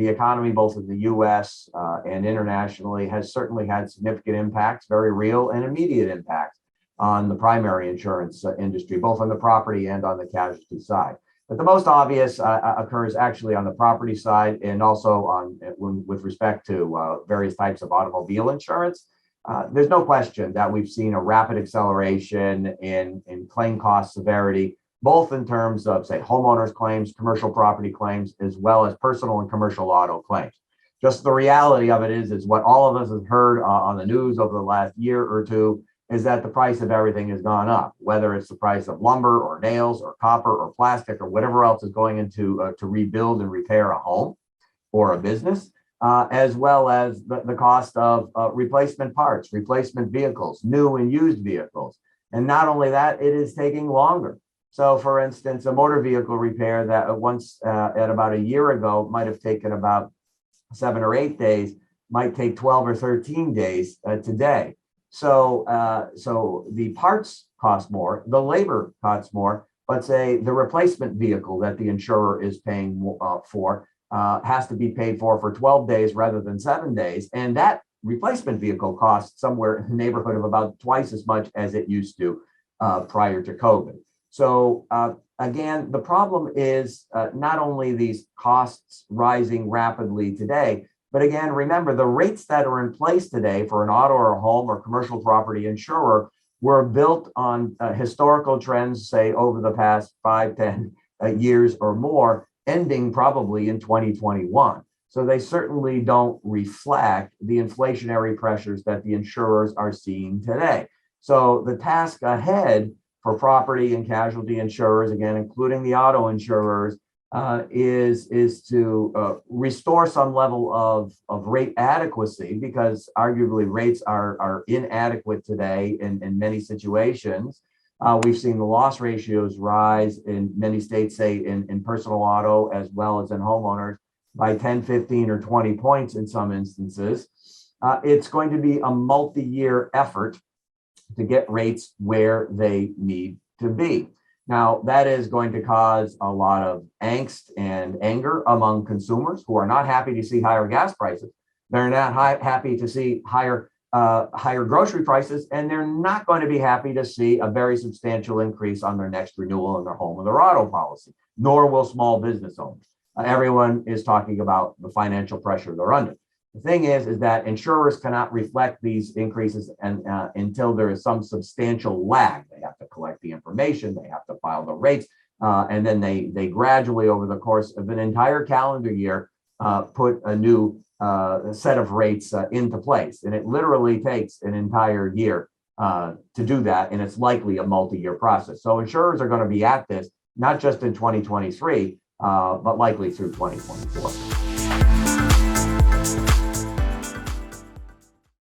the economy, both in the U.S. And internationally, has certainly had significant impacts, very real and immediate impacts on the primary insurance industry, both on the property and on the casualty side. But the most obvious occurs actually on the property side, and also with respect to various types of automobile insurance. There's no question that we've seen a rapid acceleration in claim cost severity, both in terms of, say, homeowners claims, commercial property claims, as well as personal and commercial auto claims. Just the reality of it is what all of us have heard on the news over the last year or two, is that the price of everything has gone up, whether it's the price of lumber or nails or copper or plastic or whatever else is going into to rebuild and repair a home or a business, as well as the cost of replacement parts, replacement vehicles, new and used vehicles. And not only that, it is taking longer. So for instance, a motor vehicle repair that once at about a year ago might have taken about 7 or 8 days might take 12 or 13 days today. So the parts cost more, the labor costs more, but say the replacement vehicle that the insurer is paying for has to be paid for 12 days rather than 7 days. And that replacement vehicle costs somewhere in the neighborhood of about twice as much as it used to prior to COVID. So again, the problem is not only these costs rising rapidly today, but again, remember, the rates that are in place today for an auto or home or commercial property insurer were built on historical trends, say, over the past 5, 10 years or more, ending probably in 2021. So they certainly don't reflect the inflationary pressures that the insurers are seeing today. So the task ahead for property and casualty insurers, again, including the auto insurers, is to restore some level of rate adequacy, because arguably rates are inadequate today in many situations. We've seen the loss ratios rise in many states, say in personal auto as well as in homeowners, by 10, 15, or 20 points in some instances. It's going to be a multi-year effort to get rates where they need to be. Now, that is going to cause a lot of angst and anger among consumers who are not happy to see higher gas prices. They're not happy to see higher grocery prices, and they're not going to be happy to see a very substantial increase on their next renewal in their home or their auto policy, nor will small business owners. Everyone is talking about the financial pressure they're under. The thing is that insurers cannot reflect these increases until there is some substantial lag. They have to collect the information, they have to file the rates, and then they gradually, over the course of an entire calendar year, put a new set of rates into place. And it literally takes an entire year to do that, and it's likely a multi-year process. So insurers are going to be at this, not just in 2023, but likely through 2024.